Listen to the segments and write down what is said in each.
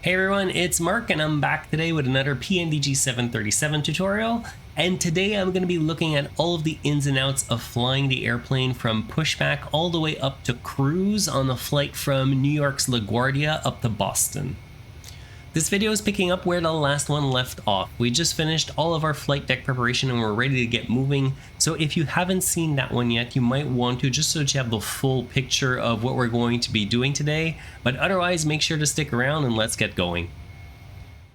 Hey everyone, it's Mark and I'm back today with another PMDG 737 tutorial, and today I'm going to be looking at all of the ins and outs of flying the airplane from pushback all the way up to cruise on a flight from New York's LaGuardia up to Boston. This video is picking up where the last one left off. We just finished all of our flight deck preparation and we're ready to get moving. So if you haven't seen that one yet, you might want to, just so that you have the full picture of what we're going to be doing today. But otherwise, make sure to stick around and let's get going.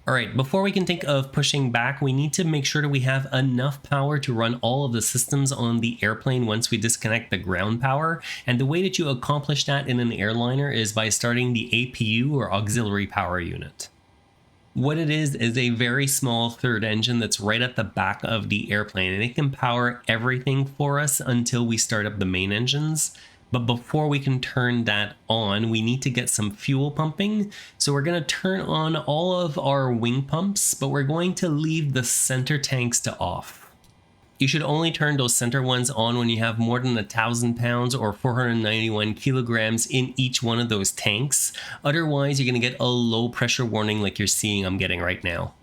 Alright, before we can think of pushing back, we need to make sure that we have enough power to run all of the systems on the airplane once we disconnect the ground power. And the way that you accomplish that in an airliner is by starting the APU, or auxiliary power unit. What it is a very small third engine that's right at the back of the airplane, and it can power everything for us until we start up the main engines. But before we can turn that on, we need to get some fuel pumping. So we're going to turn on all of our wing pumps, but we're going to leave the center tanks to off. You should only turn those center ones on when you have more than 1,000 pounds or 491 kilograms in each one of those tanks. Otherwise, you're going to get a low pressure warning like you're seeing I'm getting right now.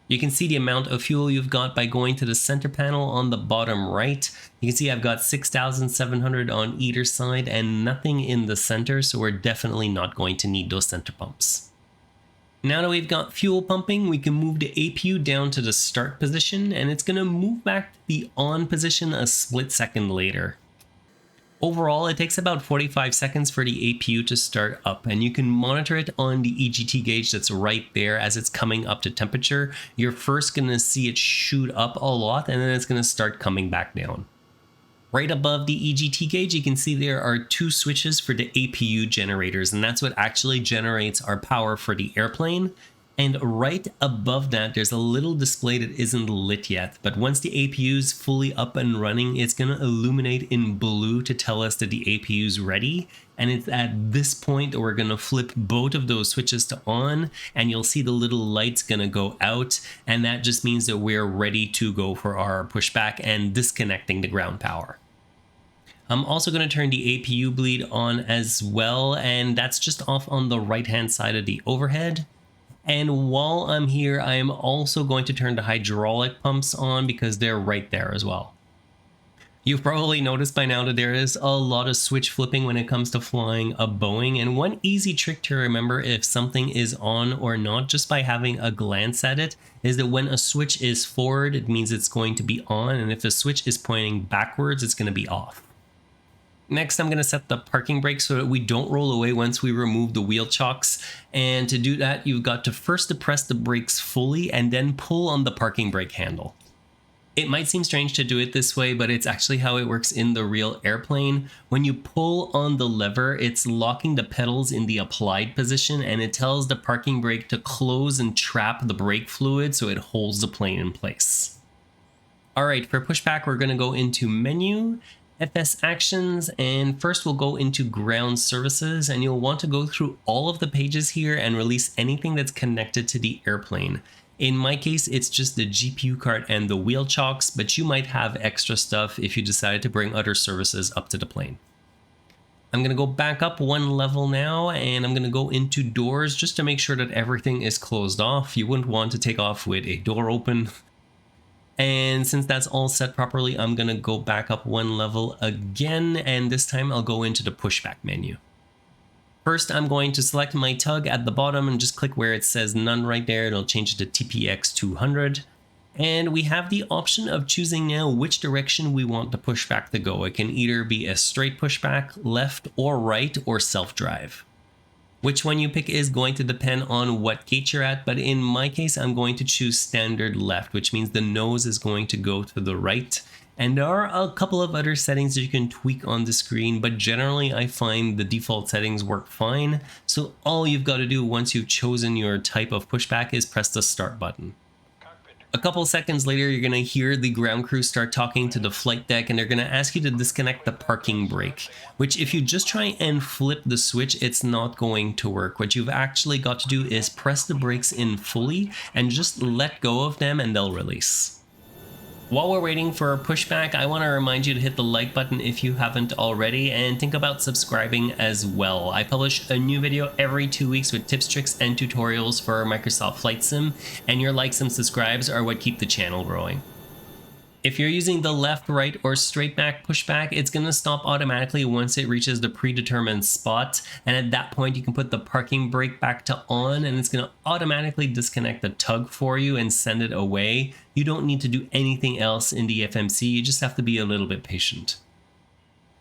You can see the amount of fuel you've got by going to the center panel on the bottom right. You can see I've got 6,700 on either side and nothing in the center, so we're definitely not going to need those center pumps. Now that we've got fuel pumping, we can move the APU down to the start position, and it's going to move back to the on position a split second later. Overall, it takes about 45 seconds for the APU to start up, and you can monitor it on the EGT gauge that's right there as it's coming up to temperature. You're first going to see it shoot up a lot, and then it's going to start coming back down. Right above the EGT gauge, you can see there are two switches for the APU generators, and that's what actually generates our power for the airplane. And right above that, there's a little display that isn't lit yet, but once the APU is fully up and running, it's going to illuminate in blue to tell us that the APU is ready. And it's at this point that we're going to flip both of those switches to on, and you'll see the little lights going to go out, and that just means that we're ready to go for our pushback and disconnecting the ground power. I'm also going to turn the APU bleed on as well, and that's just off on the right hand side of the overhead. And while I'm here, I am also going to turn the hydraulic pumps on because they're right there as well. You've probably noticed by now that there is a lot of switch flipping when it comes to flying a Boeing, and one easy trick to remember if something is on or not just by having a glance at it is that when a switch is forward, it means it's going to be on, and if the switch is pointing backwards, it's going to be off. Next, I'm going to set the parking brake so that we don't roll away once we remove the wheel chocks. And to do that, you've got to first depress the brakes fully and then pull on the parking brake handle. It might seem strange to do it this way, but it's actually how it works in the real airplane. When you pull on the lever, it's locking the pedals in the applied position, and it tells the parking brake to close and trap the brake fluid so it holds the plane in place. Alright, for pushback, we're going to go into menu, FS actions, and first we'll go into ground services, and you'll want to go through all of the pages here and release anything that's connected to the airplane. In my case, it's just the GPU card and the wheel chocks, but you might have extra stuff if you decide to bring other services up to the plane. I'm going to go back up one level now, and I'm going to go into doors just to make sure that everything is closed off. You wouldn't want to take off with a door open. And since that's all set properly, I'm going to go back up one level again, and this time I'll go into the pushback menu. First, I'm going to select my tug at the bottom and just click where it says none right there. It'll change it to TPX 200. And we have the option of choosing now which direction we want the pushback to go. It can either be a straight pushback, left or right, or self-drive. Which one you pick is going to depend on what gate you're at, but in my case, I'm going to choose standard left, which means the nose is going to go to the right. And there are a couple of other settings that you can tweak on the screen, but generally I find the default settings work fine. So all you've got to do once you've chosen your type of pushback is press the start button. A couple seconds later, you're going to hear the ground crew start talking to the flight deck, and they're going to ask you to disconnect the parking brake, which if you just try and flip the switch, it's not going to work. What you've actually got to do is press the brakes in fully and just let go of them and they'll release. While we're waiting for Pushback, I want to remind you to hit the like button if you haven't already, and think about subscribing as well. I publish a new video every 2 weeks with tips, tricks, and tutorials for Microsoft Flight Sim, and your likes and subscribes are what keep the channel growing. If you're using the left, right, or straight back pushback, it's going to stop automatically once it reaches the predetermined spot. And at that point, you can put the parking brake back to on, and it's going to automatically disconnect the tug for you and send it away. You don't need to do anything else in the FMC. You just have to be a little bit patient.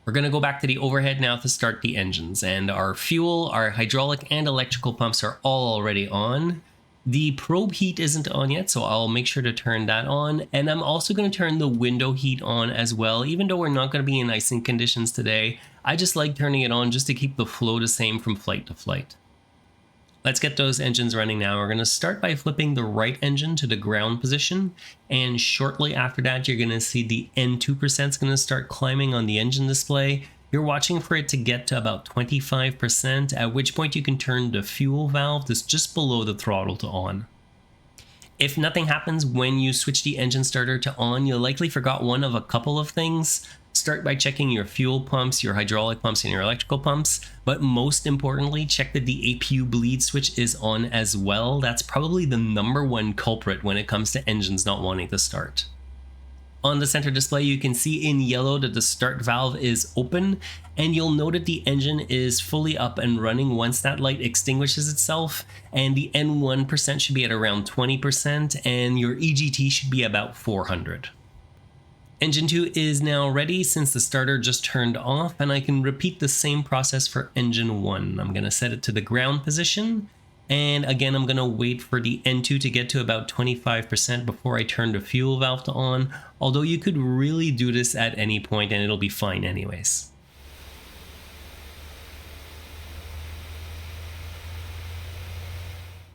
We're going to go back to the overhead now to start the engines, and our fuel, our hydraulic, and electrical pumps are all already on. The probe heat isn't on yet, so I'll make sure to turn that on. And I'm also going to turn the window heat on as well. Even though we're not going to be in icing conditions today, I just like turning it on just to keep the flow the same from flight to flight. Let's get those engines running now. We're going to start by flipping the right engine to the ground position. And shortly after that, you're going to see the N2% is going to start climbing on the engine display. You're watching for it to get to about 25%, at which point you can turn the fuel valve that's just below the throttle to on. If nothing happens when you switch the engine starter to on, you likely forgot one of a couple of things. Start by checking your fuel pumps, your hydraulic pumps, and your electrical pumps, but most importantly, check that the APU bleed switch is on as well. That's probably the #1 culprit when it comes to engines not wanting to start. On the center display, you can see in yellow that the start valve is open, and you'll note that the engine is fully up and running once that light extinguishes itself, and the N1% should be at around 20%, and your EGT should be about 400. Engine 2 is now ready since the starter just turned off, and I can repeat the same process for engine 1. I'm going to set it to the ground position. And again, I'm going to wait for the N2 to get to about 25% before I turn the fuel valve to on, although you could really do this at any point and it'll be fine anyways.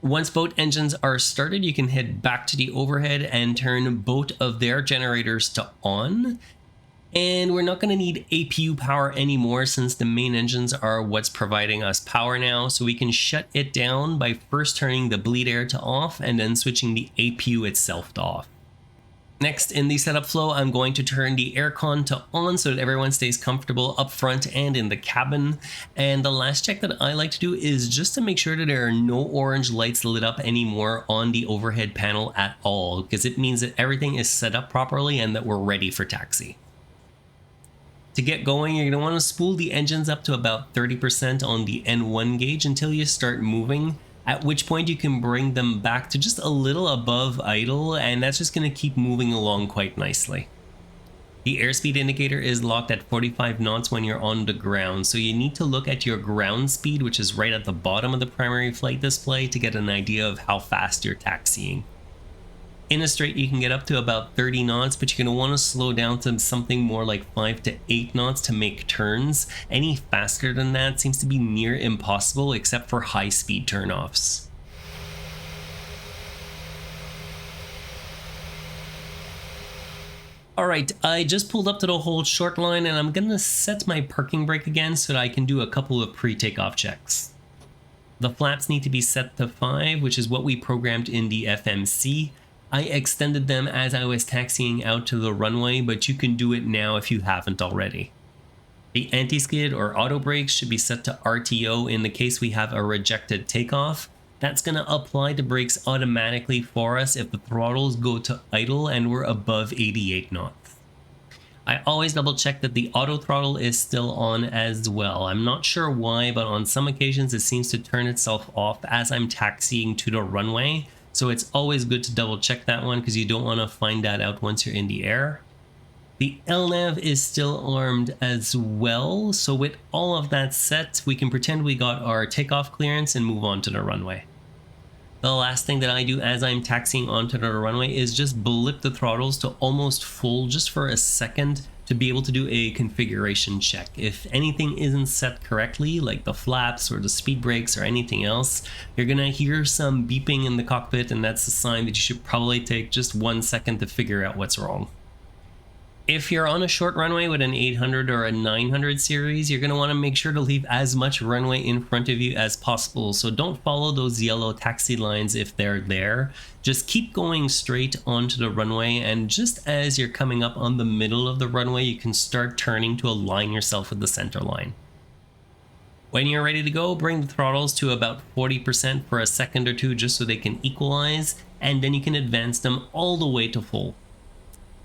Once both engines are started, you can head back to the overhead and turn both of their generators to on. And we're not going to need APU power anymore since the main engines are what's providing us power now, so we can shut it down by first turning the bleed air to off and then switching the APU itself to off. Next in the setup flow, I'm going to turn the aircon to on so that everyone stays comfortable up front and in the cabin. And the last check that I like to do is just to make sure that there are no orange lights lit up anymore on the overhead panel at all, because it means that everything is set up properly and that we're ready for taxi. To get going, you're going to want to spool the engines up to about 30% on the N1 gauge until you start moving, at which point you can bring them back to just a little above idle, and that's just going to keep moving along quite nicely. The airspeed indicator is locked at 45 knots when you're on the ground, so you need to look at your ground speed, which is right at the bottom of the primary flight display, to get an idea of how fast you're taxiing. In a straight, you can get up to about 30 knots, but you're going to want to slow down to something more like 5 to 8 knots to make turns. Any faster than that seems to be near impossible except for high-speed turnoffs. Alright, I just pulled up to the hold short line and I'm going to set my parking brake again so that I can do a couple of pre-takeoff checks. The flaps need to be set to 5, which is what we programmed in the FMC. I extended them as I was taxiing out to the runway, but you can do it now if you haven't already. The anti-skid or auto brakes should be set to RTO in the case we have a rejected takeoff. That's going to apply the brakes automatically for us if the throttles go to idle and we're above 88 knots. I always double check that the auto throttle is still on as well. I'm not sure why, but on some occasions it seems to turn itself off as I'm taxiing to the runway. So it's always good to double check that one because you don't want to find that out once you're in the air. The LNAV is still armed as well. So with all of that set, we can pretend we got our takeoff clearance and move on to the runway. The last thing that I do as I'm taxiing onto the runway is just blip the throttles to almost full just for a second to be able to do a configuration check. If anything isn't set correctly, like the flaps or the speed brakes or anything else, you're gonna hear some beeping in the cockpit, and that's a sign that you should probably take just 1 second to figure out what's wrong. If you're on a short runway with an 800 or a 900 series, you're going to want to make sure to leave as much runway in front of you as possible. So don't follow those yellow taxi lines if they're there. Just keep going straight onto the runway, and just as you're coming up on the middle of the runway, you can start turning to align yourself with the center line. When you're ready to go, bring the throttles to about 40% for a second or two just so they can equalize, and then you can advance them all the way to full.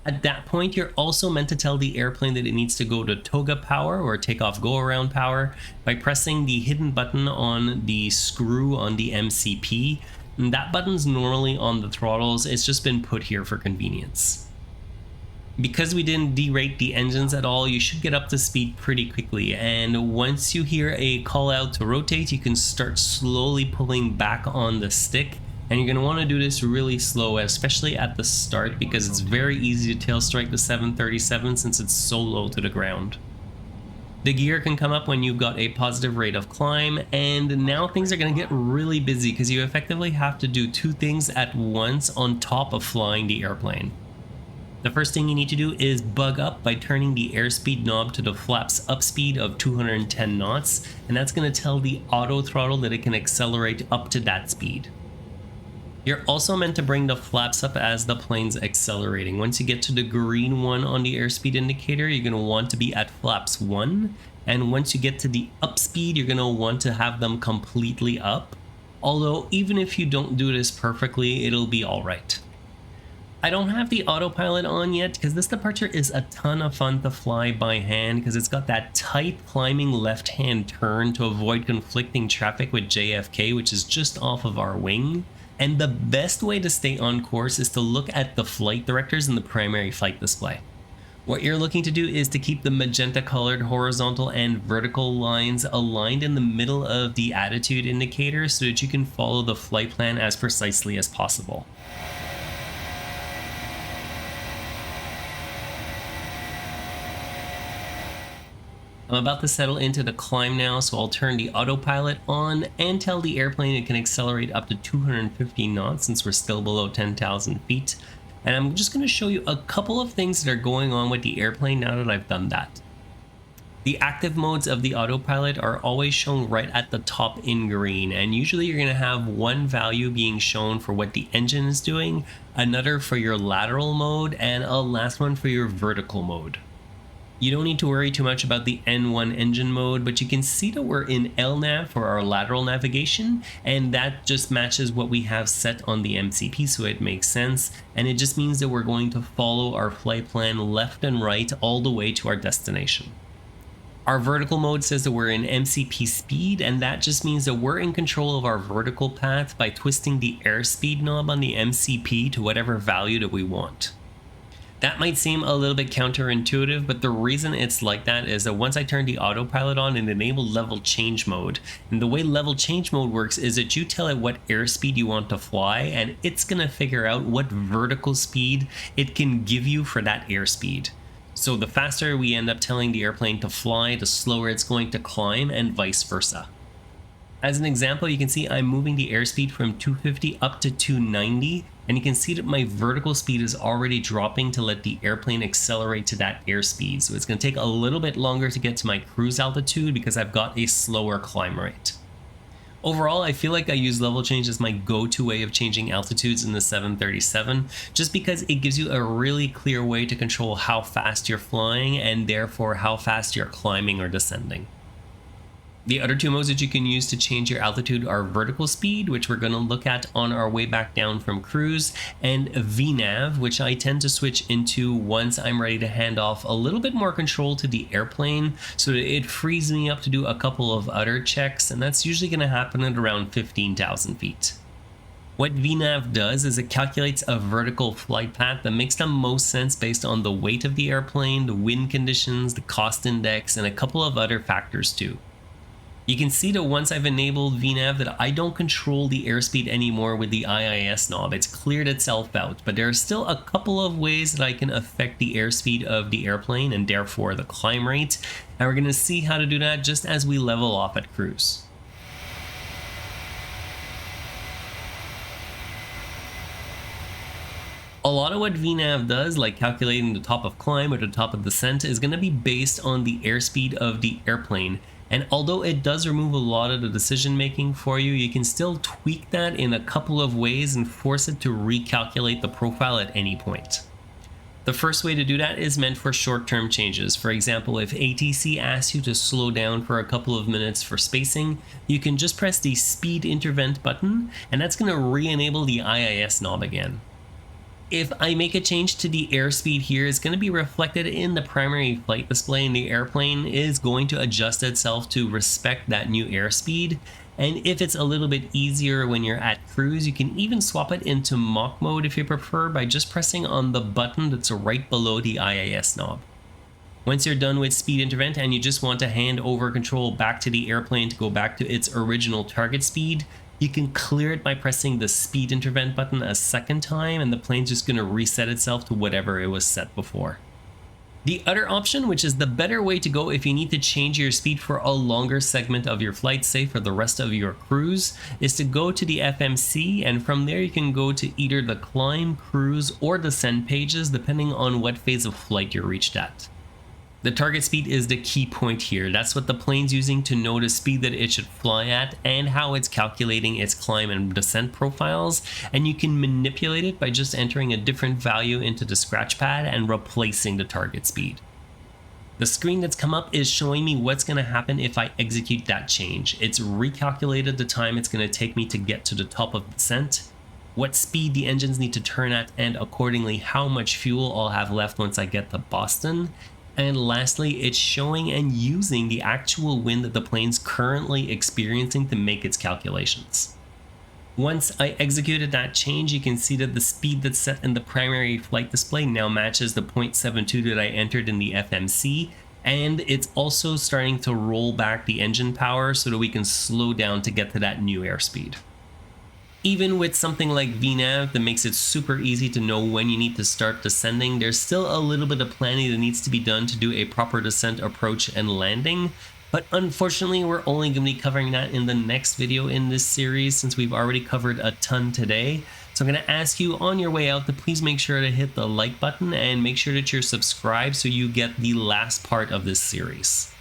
At that point, you're also meant to tell the airplane that it needs to go to toga power, or takeoff go around power, by pressing the hidden button on the screw on the MCP. And that button's normally on the throttles, it's just been put here for convenience. Because we didn't derate the engines at all, you should get up to speed pretty quickly, and once you hear a call out to rotate, you can start slowly pulling back on the stick. And you're going to want to do this really slow, especially at the start, because it's very easy to tail strike the 737 since it's so low to the ground. The gear can come up when you've got a positive rate of climb, and now things are going to get really busy because you effectively have to do two things at once on top of flying the airplane. The first thing you need to do is bug up by turning the airspeed knob to the flaps up speed of 210 knots, and that's going to tell the auto throttle that it can accelerate up to that speed. You're also meant to bring the flaps up as the plane's accelerating. Once you get to the green one on the airspeed indicator, you're going to want to be at flaps 1. And once you get to the up speed, you're going to want to have them completely up. Although, even if you don't do this perfectly, it'll be alright. I don't have the autopilot on yet because this departure is a ton of fun to fly by hand because it's got that tight climbing left-hand turn to avoid conflicting traffic with JFK, which is just off of our wing. And the best way to stay on course is to look at the flight directors in the primary flight display. What you're looking to do is to keep the magenta colored horizontal and vertical lines aligned in the middle of the attitude indicator so that you can follow the flight plan as precisely as possible. I'm about to settle into the climb now, so I'll turn the autopilot on and tell the airplane it can accelerate up to 250 knots since we're still below 10,000 feet. And I'm just going to show you a couple of things that are going on with the airplane now that I've done that. The active modes of the autopilot are always shown right at the top in green, and usually you're going to have one value being shown for what the engine is doing, another for your lateral mode, and a last one for your vertical mode. You don't need to worry too much about the N1 engine mode, but you can see that we're in LNAV for our lateral navigation, and that just matches what we have set on the MCP, so it makes sense, and it just means that we're going to follow our flight plan left and right all the way to our destination. Our vertical mode says that we're in MCP speed, and that just means that we're in control of our vertical path by twisting the airspeed knob on the MCP to whatever value that we want. That might seem a little bit counterintuitive, but the reason it's like that is that once I turned the autopilot on, it enabled level change mode. And the way level change mode works is that you tell it what airspeed you want to fly, and it's going to figure out what vertical speed it can give you for that airspeed. So the faster we end up telling the airplane to fly, the slower it's going to climb, and vice versa. As an example, you can see I'm moving the airspeed from 250 up to 290, and you can see that my vertical speed is already dropping to let the airplane accelerate to that airspeed. So it's going to take a little bit longer to get to my cruise altitude because I've got a slower climb rate. Overall, I feel like I use level change as my go-to way of changing altitudes in the 737, just because it gives you a really clear way to control how fast you're flying and therefore how fast you're climbing or descending. The other two modes that you can use to change your altitude are vertical speed, which we're going to look at on our way back down from cruise, and VNAV, which I tend to switch into once I'm ready to hand off a little bit more control to the airplane so that it frees me up to do a couple of other checks, and that's usually going to happen at around 15,000 feet. What VNAV does is it calculates a vertical flight path that makes the most sense based on the weight of the airplane, the wind conditions, the cost index, and a couple of other factors too. You can see that once I've enabled VNAV that I don't control the airspeed anymore with the IIS knob. It's cleared itself out, but there are still a couple of ways that I can affect the airspeed of the airplane and therefore the climb rate, and we're going to see how to do that just as we level off at cruise. A lot of what VNav does, like calculating the top of climb or the top of descent, is going to be based on the airspeed of the airplane. And although it does remove a lot of the decision making for you, you can still tweak that in a couple of ways and force it to recalculate the profile at any point. The first way to do that is meant for short-term changes. For example, if ATC asks you to slow down for a couple of minutes for spacing, you can just press the speed intervent button, and that's going to re-enable the IIS knob again. If I make a change to the airspeed here, it's going to be reflected in the primary flight display, and the airplane is going to adjust itself to respect that new airspeed. And if it's a little bit easier when you're at cruise, you can even swap it into Mach mode if you prefer by just pressing on the button that's right below the IIS knob. Once you're done with speed intervent and you just want to hand over control back to the airplane to go back to its original target speed, you can clear it by pressing the speed intervent button a second time, and the plane's just going to reset itself to whatever it was set before. The other option, which is the better way to go if you need to change your speed for a longer segment of your flight, say for the rest of your cruise, is to go to the FMC, and from there you can go to either the climb, cruise, or descent pages depending on what phase of flight you're reached at. The target speed is the key point here. That's what the plane's using to know the speed that it should fly at and how it's calculating its climb and descent profiles, and you can manipulate it by just entering a different value into the scratch pad and replacing the target speed. The screen that's come up is showing me what's going to happen if I execute that change. It's recalculated the time it's going to take me to get to the top of descent, what speed the engines need to turn at, and accordingly how much fuel I'll have left once I get to Boston. And lastly, it's showing and using the actual wind that the plane's currently experiencing to make its calculations. Once I executed that change, you can see that the speed that's set in the primary flight display now matches the 0.72 that I entered in the FMC, and it's also starting to roll back the engine power so that we can slow down to get to that new airspeed. Even with something like VNav that makes it super easy to know when you need to start descending, there's still a little bit of planning that needs to be done to do a proper descent approach and landing. But unfortunately, we're only going to be covering that in the next video in this series since we've already covered a ton today. So I'm going to ask you on your way out to please make sure to hit the like button and make sure that you're subscribed so you get the last part of this series.